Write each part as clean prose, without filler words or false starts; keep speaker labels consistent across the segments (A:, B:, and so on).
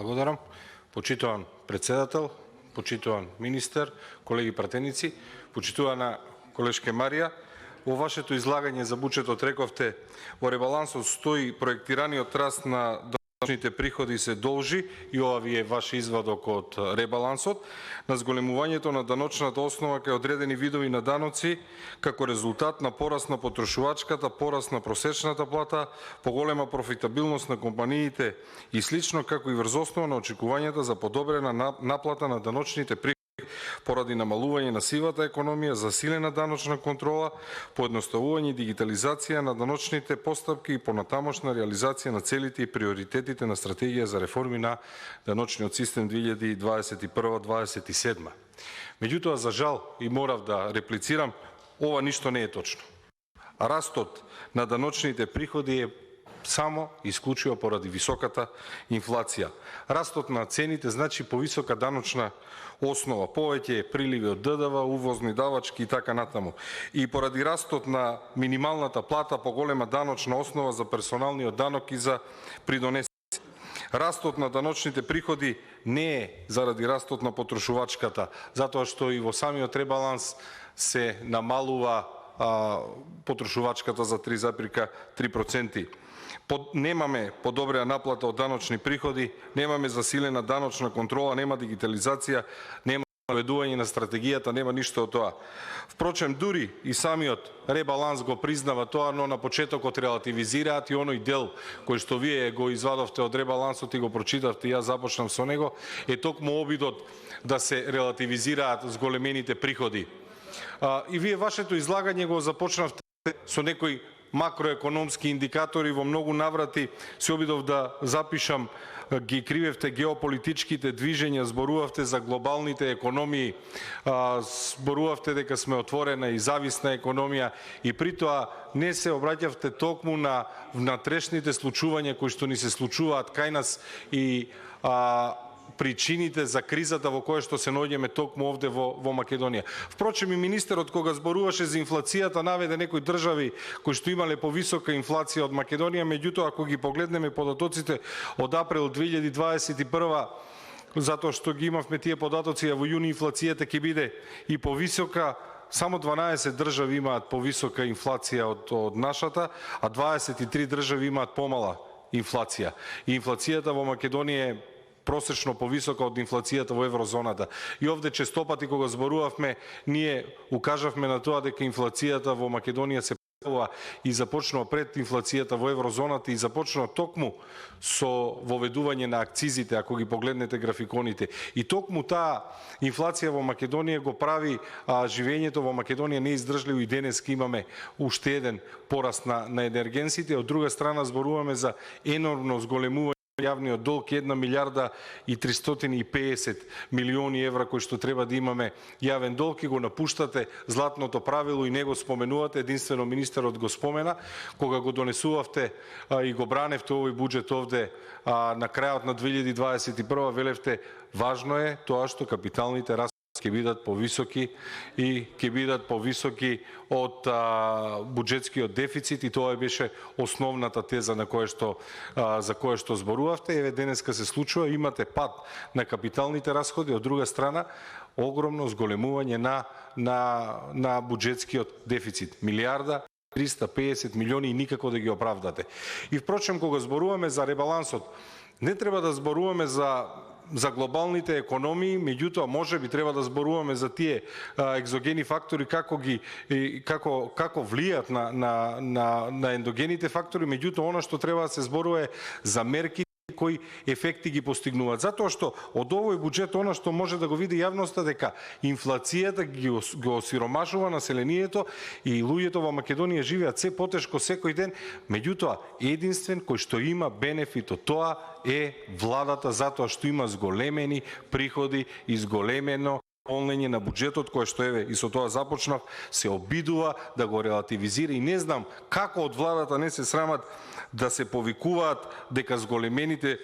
A: Благодарам. Почитуван председател, почитуван министер, колеги пратеници, почитувана колешке Марија, во вашето излагање за буџетот рековте во ребалансот стои проектираниот раст на даночните приходи се должи, и ова ви е ваш извадок од ребалансот, на зголемувањето на даночната основа кај одредени видови на даноци, како резултат на пораст на потрошувачката, пораст на просечната плата, поголема профитабилност на компаниите и слично, како и врз основа на очекувањата за подобрена наплата на даночните приходи поради намалување на сивата економија, засилена даночна контрола, поедноставување и дигитализација на даночните постапки и понатамошна реализација на целите и приоритетите на стратегија за реформи на даночниот систем 2021-2027. Меѓутоа, за жал, и морав да реплицирам, ова ништо не е точно. Растот на даночните приходи е само исклучиво поради високата инфлација. Растот на цените значи повисока даночна основа, повеќе приливи од ДДВ, увозни давачки и така натаму. И поради растот на минималната плата, поголема даночна основа за персоналниот данок и за придонесоци. Растот на даночните приходи не е заради растот на потрошувачката, затоа што и во самиот ребаланс се намалува потрошувачката за 3,3%. Немаме подобреа наплата од даночни приходи, немаме засилена даночна контрола, нема дигитализација, нема наведување на стратегијата, нема ништо од тоа. Впрочем, дури и самиот ребаланс го признава тоа, но на почетокот релативизираат и оној дел кој што вие го извадовте од ребалансот и го прочитавте, и јас започнав со него, е токму обидот да се релативизираат зголемените приходи. И вие вашето излагање го започнавте со некои макроекономски индикатори, во многу наврати се обидов да запишам, ги кривевте геополитичките движења, зборувавте за глобалните економии, зборувавте дека сме отворена и зависна економија, и при тоа не се обраќавте токму на внатрешните случувања кои што ни се случуваат кај нас и причините за кризата во која што се наоѓаме токму овде во Македонија. Впрочем, и министерот кога зборуваше за инфлацијата наведе некои држави кои што имале повисока инфлација од Македонија, меѓутоа ако ги погледнеме податоците од април 2021, затоа што ги имавме тие податоци, а во јуни инфлацијата ќе биде и повисока, само 12 држави имаат повисока инфлација од нашата, а 23 држави имаат помала инфлација. И инфлацијата во Македонија е просечно повисока од инфлацијата во еврозоната. И овде честопати кога зборувавме, ние укажавме на тоа дека инфлацијата во Македонија се и започнува пред инфлацијата во еврозоната и започнува токму со воведување на акцизите, ако ги погледнете графиконите. И токму таа инфлација во Македонија го прави живењето во Македонија неиздржливо, и денеска имаме уште еден пораст на енергенсите. Од друга страна зборуваме за енормно зголемување јавниот долг, 1 милиарда и 350 милиони евра кои што треба да имаме јавен долг, и го напуштате златното правило и не го споменувате, единствено министерот го спомена, кога го донесувавте и го браневте овој буџет овде на крајот на 2021, велевте важно е тоа што капиталните расходи ќе бидат повисоки и ќе бидат повисоки од буџетскиот дефицит, и тоа беше основната теза за која што зборувавте. Еве денеска се случува, имате пад на капиталните расходи, од друга страна огромно зголемување на буџетскиот дефицит. Милиарда 350 милиони и никако да ги оправдате. И впрочем, кога зборуваме за ребалансот, не треба да зборуваме за глобалните економии, меѓутоа можеби треба да зборуваме за тие екзогени фактори, како влијат на ендогените фактори, меѓутоа она што треба да се зборува е за мерки кои ефекти ги постигнуваат. Затоа што од овој буџет она што може да го види јавноста дека инфлацијата го осиромашува населението и луѓето во Македонија живеат се потешко секој ден, меѓутоа единствен кој што има бенефит од тоа е владата, затоа што има зголемени приходи и зголемено полнење на буџетот, кој што еве и со тоа започнав, се обидува да го релативизира и не знам како од владата не се срамат да се повикуваат дека зголемените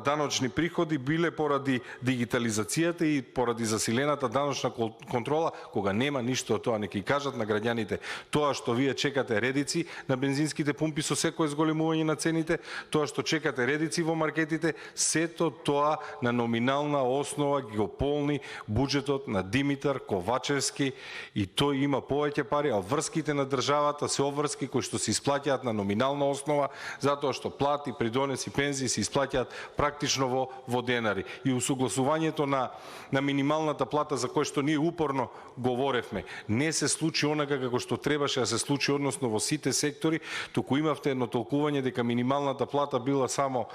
A: даночни приходи биле поради дигитализацијата и поради засилената даночна контрола, кога нема ништо од тоа. Нека ги кажат на граѓаните тоа што вие чекате редици на бензинските пумпи со секое зголемување на цените, тоа што чекате редици во маркетите, сето тоа на номинална основа ги го полни буџетот на Димитар Ковачевски и тој има повеќе пари, а врските на државата се обврски кои што се исплаќаат на номинална основа, затоа што плати, придонеси, пензии се исплаќаат практично во денари. И усогласувањето на минималната плата за кој што ние упорно говоревме, не се случи онака како што требаше да се случи, односно во сите сектори, туку имавте едно толкување дека минималната плата била само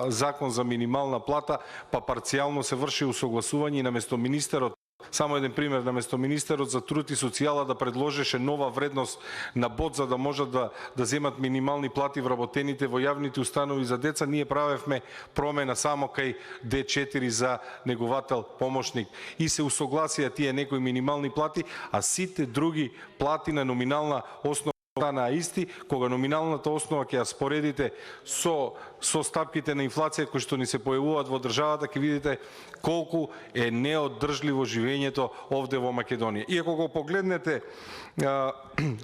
A: закон за минимална плата, па парцијално се врши усогласување и наместо министерот, само еден пример, наместо министерот за труд и социјала да предложеше нова вредност на бод за да можат да земат минимални плати вработените во јавните установи за деца, ние правевме промена само кај Д4 за неговател помошник и се усогласија тие некои минимални плати, а сите други плати на номинална основа на исти, кога номиналната основа ќе ја споредите со стапките на инфлација кои што ни се појавуваат во државата, ќе видите колку е неоддржливо живењето овде во Македонија. И ако го погледнете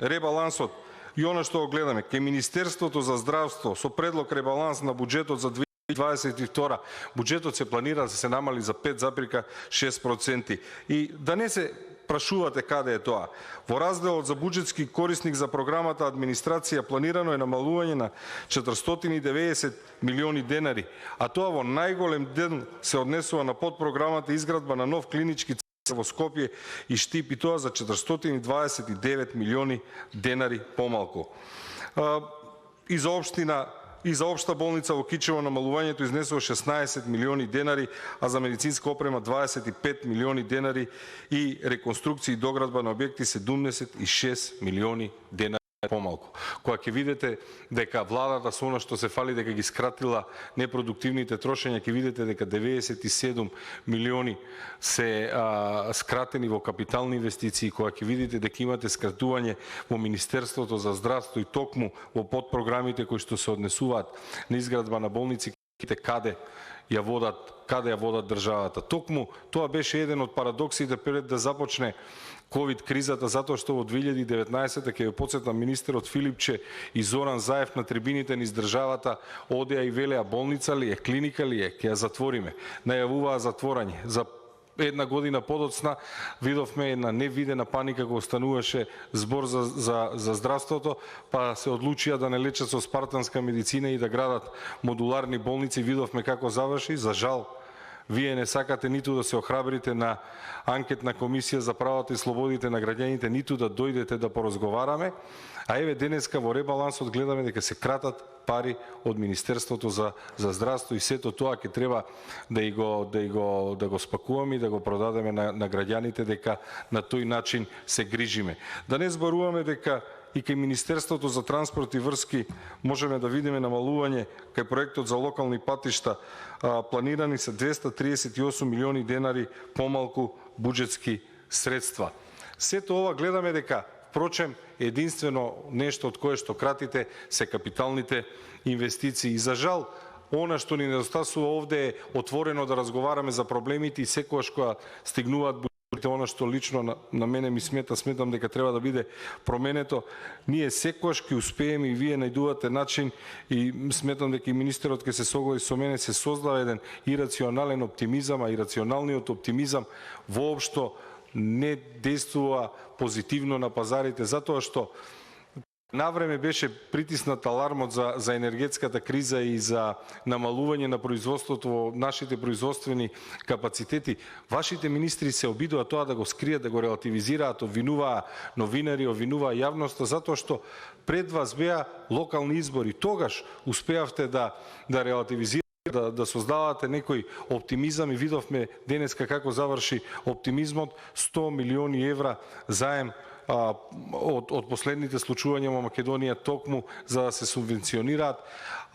A: ребалансот и она што го гледаме, кај Министерството за здравство со предлог ребаланс на буџетот за 2022, буџетот се планира да се намали за 5,6%. И да не се прашувате каде е тоа. Во разделот за буџетски корисник за програмата администрација планирано е намалување на 490 милиони денари, а тоа во најголем дел се однесува на подпрограмата изградба на нов клинички центар во Скопје и Штип, и тоа за 429 милиони денари помалку. И за општа болница во Кичево намалувањето изнесува 16 милиони денари, а за медицинска опрема 25 милиони денари и реконструкција и доградба на објекти 76 милиони денари помалку. Кога ќе видите дека владата со она што се фали дека ги скратила непродуктивните трошења, ќе видите дека 97 милиони се скратени во капитални инвестиции, кога ќе видите дека имате скратување во Министерството за здравство и токму во подпрограмите кои што се однесуваат на изградба на болници, каде ја водат државата. Токму тоа беше еден од парадоксите пред да започне ковид кризата, затоа што во 2019 ќе ја потсетам министерот Филипче и Зоран Заев на трибините низ државата одеа и велеа болница ли е, клиника ли е, ќе ја затвориме. Најавуваа затворање. За една година подоцна видовме една невидена паника кога остануваше збор за здравството, па се одлучија да не лечат со спартанска медицина и да градат модуларни болници. Видовме како заврши. За жал, вие не сакате ниту да се охрабрите на анкетна комисија за правата и слободите на граѓаните, ниту да дојдете да поразговараме. А еве денеска во ребалансот гледаме дека се кратат пари од Министерството за здравство и сето тоа ќе треба да го спакуваме и да го продадеме на граѓаните дека на тој начин се грижиме. Да не зборуваме дека и кај Министерството за транспорт и врски можеме да видиме намалување кај проектот за локални патишта, планирани се 238 милиони денари помалку буџетски средства. Сето ова гледаме дека впрочем единствено нешто од кое што кратите се капиталните инвестиции. И за жал, она што ни недостасува овде е отворено да разговараме за проблемите и секогаш кога стигнуваат буџетите, она што лично на мене ми сметам дека треба да биде променето, ние секогаш ќе успееме и вие најдувате начин и сметам дека и министерот ќе се согласи со мене, се создава еден ирационален оптимизам, а ирационалниот оптимизам воопшто не действува позитивно на пазарите, затоа што навреме беше притиснат алармот за енергетската криза и за намалување на производството во нашите производствени капацитети. Вашите министри се обидува тоа да го скријат, да го релативизираат, обвинуваа новинари, обвинуваа јавноста, затоа што пред вас беа локални избори. Тогаш успеавте да релативизирате, да создавате некој оптимизам и видовме денеска како заврши оптимизмот. 100 милиони евра заем од последните случувања во Македонија токму за да се субвенционираат,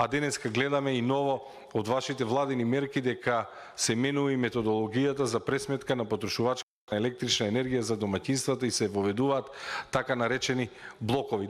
A: а денеска гледаме и ново од вашите владини мерки дека се менува и методологијата за пресметка на потрошувачки електрична енергија за домаќинствата и се воведуваат така наречени блокови.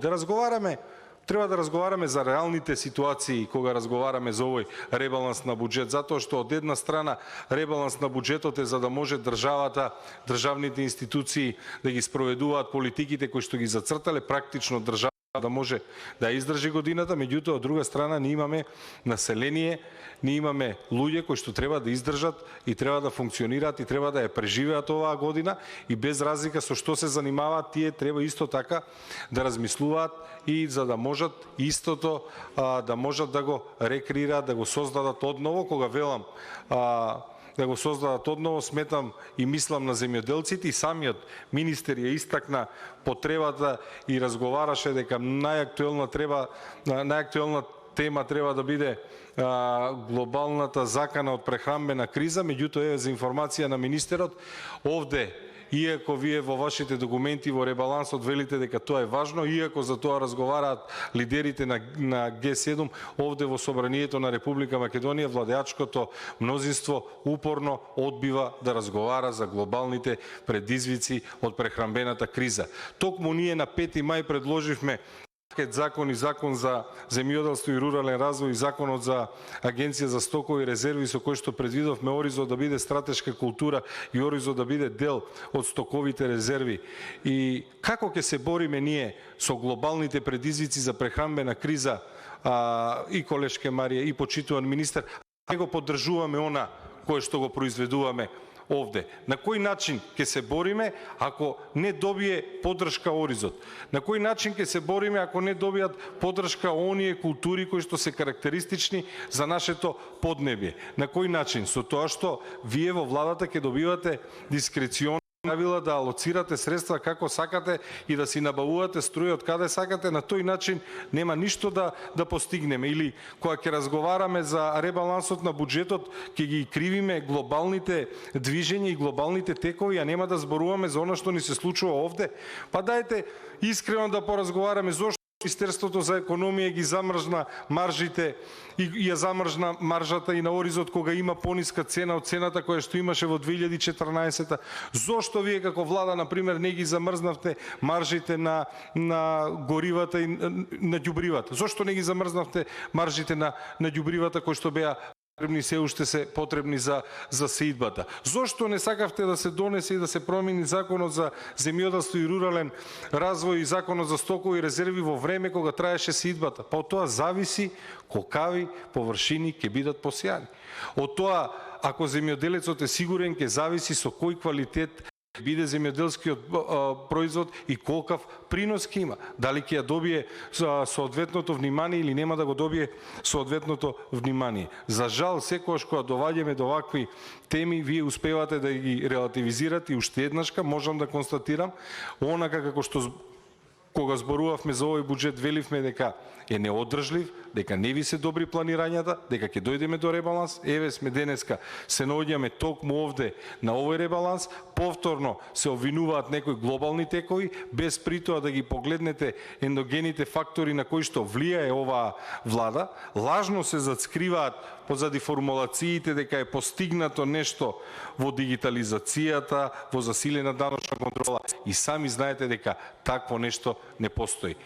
A: Треба да разговараме за реалните ситуации кога разговараме за овој ребаланс на буџет, затоа што од една страна ребаланс на буџетот е за да може државата, државните институции да ги спроведуваат политиките кои што ги зацртале, практично држава да може да издржи годината, меѓутоа од друга страна ние имаме население, ние имаме луѓе кои што треба да издржат и треба да функционираат и треба да ја преживеат оваа година и без разлика со што се занимаваат, тие треба исто така да размислуваат и за да можат истото да можат да го рекреираат, да го создадат одново, кога велам да го создадат одново, сметам и мислам на земјоделците и самиот министер ја истакна потребата и разговараше дека најактуелна тема треба да биде глобалната закана од прехранбена криза, меѓутоа за информација на министерот овде, иако вие во вашите документи во ребалансот велите дека тоа е важно, иако за тоа разговараат лидерите на Г7, овде во Собранието на Република Македонија владеачкото мнозинство упорно одбива да разговара за глобалните предизвици од прехранбената криза. Токму ние на 5 мај предложивме закон за земјоделство и рурален развој и законот за Агенција за стокови резерви со кој што предвидовме оризот да биде стратешка култура и оризот да биде дел од стоковите резерви. И како ќе се бориме ние со глобалните предизвици за прехранбена криза, и колешке Марија и почитуван министер, а го поддржуваме она кое што го произведуваме овде. На кој начин ќе се бориме ако не добие поддршка оризот? На кој начин ќе се бориме ако не добијат поддршка оние култури кои што се карактеристични за нашето поднебје? На кој начин? Со тоа што вие во владата ќе добивате дискрецион правила да алоцирате средства како сакате и да си набавувате струја од каде сакате, на тој начин нема ништо да постигнеме. Или кога ќе разговараме за ребалансот на буџетот, ќе ги кривиме глобалните движења и глобалните текови, а нема да зборуваме за она што ни се случува овде. Па дајте искрено да поразговараме зошто Министерството за економија ги замрзна маржите и ја замрзна маржата и на оризот кога има пониска цена од цената која што имаше во 2014. Зошто вие како влада, например, не ги замрзнавте маржите на горивата и на ѓубривата? Зошто не ги замрзнавте маржите на ѓубривата кои што беа се уште се потребни за сеидбата? Зошто не сакавте да се донесе и да се промени законот за земјоделство и рурален развој и законот за стокови резерви во време кога траеше сеидбата? Па од тоа зависи колкави површини ќе бидат посејани. Од тоа, ако земјоделецот е сигурен, ќе зависи со кој квалитет биде земјоделскиот производ и колкав принос ќе има. Дали ќе ја добие соодветното внимание или нема да го добие соодветното внимание. За жал, секогаш кога доаѓаме до вакви теми, вие успевате да ги релативизирате и уште еднашка можам да констатирам, онака како што кога зборувавме за овој буџет, веливме дека е неодржлив, дека не ви се добри планирањата, дека ќе дојдеме до ребаланс. Еве сме денеска, се наоѓаме токму овде на овој ребаланс, повторно се обвинуваат некои глобални текови, без притоа да ги погледнете ендогените фактори на кои што влијае оваа влада. Лажно се зацкриваат позади формулациите дека е постигнато нешто во дигитализацијата, во засилена даночна контрола. И сами знаете дека такво нешто не постои.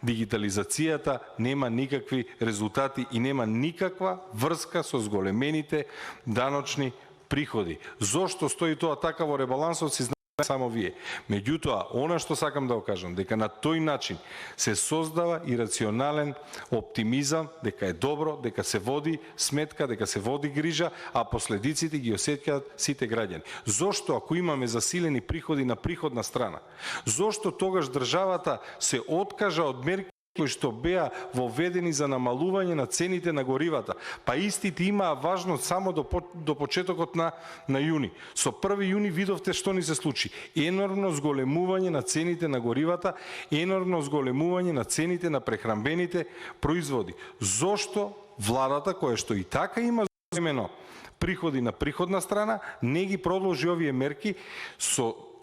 A: Дигитализацијата нема никакви резултати и нема никаква врска со зголемените даночни приходи. Зошто стои тоа така во ребалансот, си знаете само вие. Меѓутоа, она што сакам да го кажам, дека на тој начин се создава ирационален оптимизам, дека е добро, дека се води сметка, дека се води грижа, а последиците ги осеќаат сите граѓани. Зошто, ако имаме засилени приходи на приходна страна, зошто тогаш државата се откажа од мерки кои што беа воведени за намалување на цените на горивата? Па истите имаа важност само до почетокот на јуни. Со 1 јуни видовте што ни се случи. Енормно зголемување на цените на горивата, енормно зголемување на цените на прехранбените производи. Зошто владата, која што и така има зголемено приходи на приходна страна, не ги продолжи овие мерки,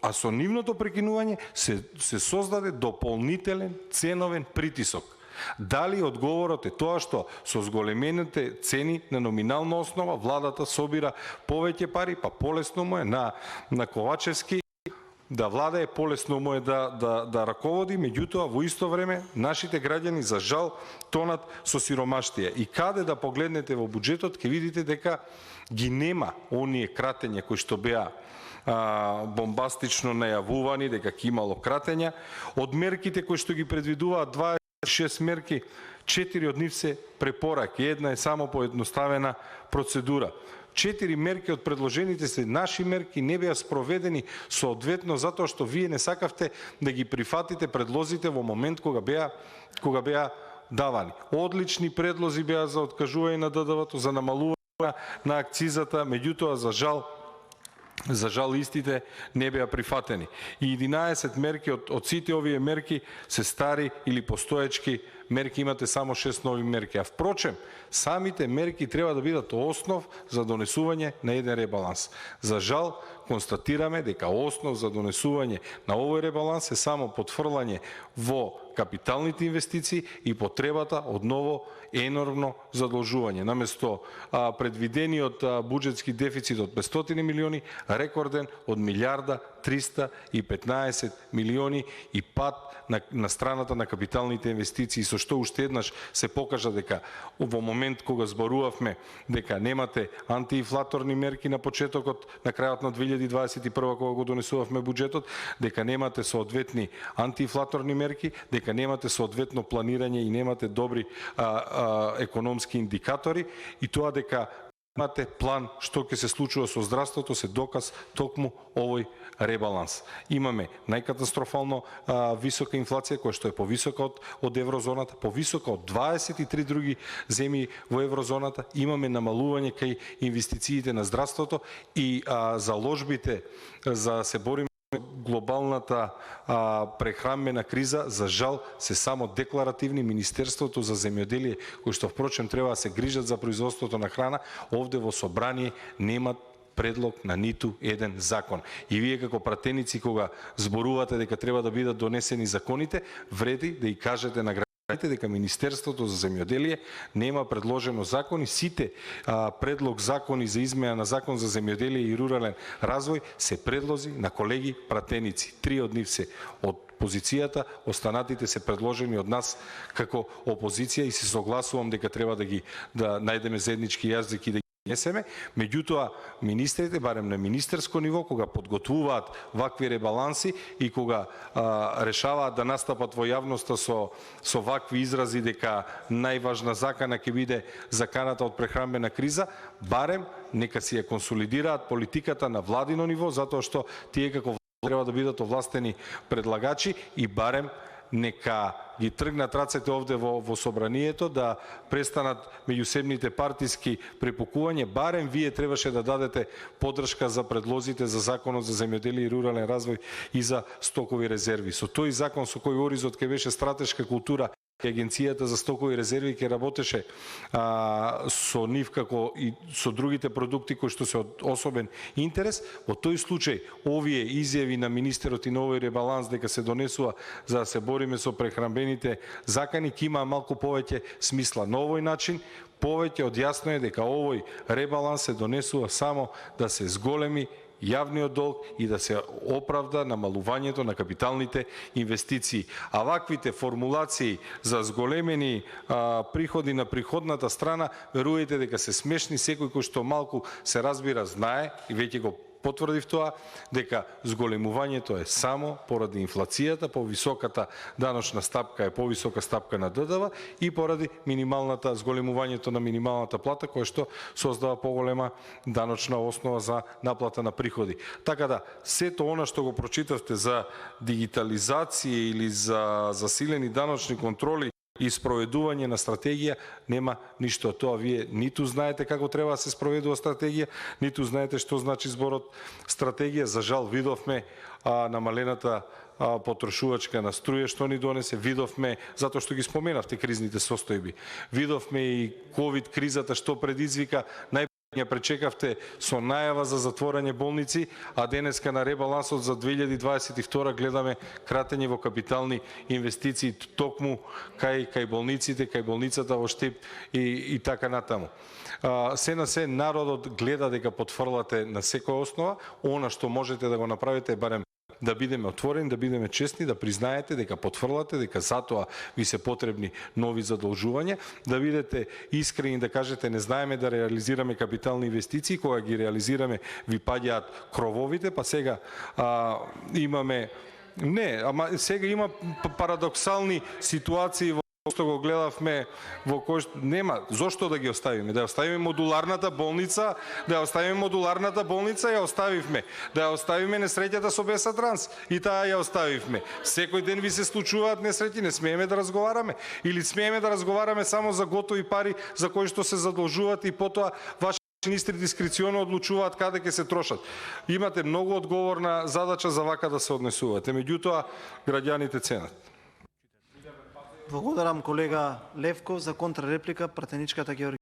A: а со нивното прекинување се создаде дополнителен ценовен притисок. Дали одговорот е тоа што со зголемените цени на номинална основа владата собира повеќе пари, па полесно му е на Ковачевски да владее, полесно му е да раководи, меѓутоа во исто време нашите граѓани за жал тонат со сиромаштија. И каде да погледнете во буџетот ќе видите дека ги нема оние кратења кои што беа бомбастично најавувани дека ќе имало кратења. Од мерките кои што ги предвидуваат 26 мерки, 4 од нив се препораки, една е само поедноставена процедура. 4 мерки од предложените се наши мерки не беа спроведени соодветно затоа што вие не сакавте да ги прифатите предлозите во момент кога беа давани. Одлични предлози беа за откажување на ДДВ-то, за намалување на акцизата, меѓутоа за жал истите не беа прифатени. И 11 мерки од сите овие мерки се стари или постоечки мерки, имате само 6 нови мерки. А впрочем, самите мерки треба да бидат основ за донесување на еден ребаланс. За жал, констатираме дека основ за донесување на овој ребаланс е само потврлање во капиталните инвестиции и потребата од ново енормно задолжување. Наместо предвидениот буџетски дефицит од 500 милиони, рекорден од 1.315 милиони и пат на страната на капиталните инвестиции, со што уште еднаш се покажа дека во момент кога зборувавме дека немате антиинфлаторни мерки на почетокот, на крајот на 2021 кога го донесувавме буџетот, дека немате соодветни антиинфлаторни мерки, дека немате соодветно планирање и немате добри економски индикатори, и тоа дека имате план што ќе се случува со здравството се доказ токму овој ребаланс. Имаме најкатастрофално висока инфлација, која што е повисока од еврозоната, повисока од 23 други земји во еврозоната. Имаме намалување кај инвестициите на здравството и заложбите за да се бориме глобалната прехранбена криза, за жал, се само декларативни. Министерството за земјоделие, кои што впрочем треба да се грижат за производството на храна, овде во собрание немат предлог на ниту еден закон. И вие како пратеници, кога зборувате дека треба да бидат донесени законите, вреди да и кажете на дека Министерството за земјоделие нема предложено закони. Сите предлог закони за измена на Закон за земјоделие и рурален развој се предлози на колеги пратеници. 3 од нив се од позицијата, останатите се предложени од нас како опозиција и се согласувам дека треба да најдеме заеднички јазик и да несеме. Меѓутоа, министрите, барем на министерско ниво, кога подготвуваат вакви ребаланси и кога решаваат да настапат во јавноста со вакви изрази дека најважна закана ќе биде заканата од прехранбена криза, барем нека си ја консолидираат политиката на владино ниво, затоа што тие како треба да бидат овластени предлагачи и барем нека ги тргнат рацете овде во собранието, да престанат меѓусебните партиски препукување. Барем вие требаше да дадете поддршка за предлозите за Законот за земјоделие и рурален развој и за стокови резерви. Со тој закон со кој оризот ќе беше стратешка култура, Агенцијата за стокови резерви ќе работеше со нив како и со другите продукти кои што се од особен интерес. Во тој случај, овие изјави на министерот и на овој ребаланс дека се донесува за да се бориме со прехранбените закани, ќе има малку повеќе смисла. На овој начин, повеќе од јасно е дека овој ребаланс се донесува само да се зголеми јавниот долг и да се оправда намалувањето на капиталните инвестиции. А ваквите формулации за зголемени приходи на приходната страна, верувајте дека се смешни. Секој кој што малку се разбира знае и веќе го потврдив тоа, дека зголемувањето е само поради инфлацијата, повисоката даночна стапка е повисока стапка на ДДВ и поради зголемувањето на минималната плата, која што создава поголема даночна основа за наплата на приходи. Така да, сето она што го прочитавте за дигитализација или за засилени даночни контроли и спроведување на стратегија, нема ништо од тоа. Вие ниту знаете како треба да се спроведува стратегија, ниту знаете што значи зборот стратегија. За жал, видовме намалената потрошувачка на струја што ни донесе, видовме, затоа што ги споменавте кризните состојби, видовме и ковид кризата што предизвика. Ја пречекавте со најава за затворање болници, а денеска на ребалансот за 2022 гледаме кратење во капитални инвестиции токму кај болниците, кај болницата во Штип и така натаму. Се на се народот гледа дека потфрлате на секоја основа. Она што можете да го направите е барем да бидеме отворени, да бидеме честни, да признаете дека потврлате, дека затоа ви се потребни нови задолжувања, да бидете искрени да кажете не знаеме да реализираме капитални инвестиции, кога ги реализираме ви паѓаат крововите, па сега имаме сега има парадоксални ситуации што го гледавме во кој нема зошто да ги оставиме. Да ја оставиме модуларната болница, ја оставивме. Да ја оставиме несреќата со Беса Транс и таа ја оставивме. Секој ден ви се случуваат несреќи, не смееме да разговараме или смееме да разговараме само за готови пари за кои што се задолжуваат и потоа ваши министри дискреционо одлучуваат каде ќе се трошат. Имате многу одговорна задача за вака да се однесувате. Меѓутоа граѓаните ценат.
B: Благодарам колега Левков за контрреплика, пратеничката Георги.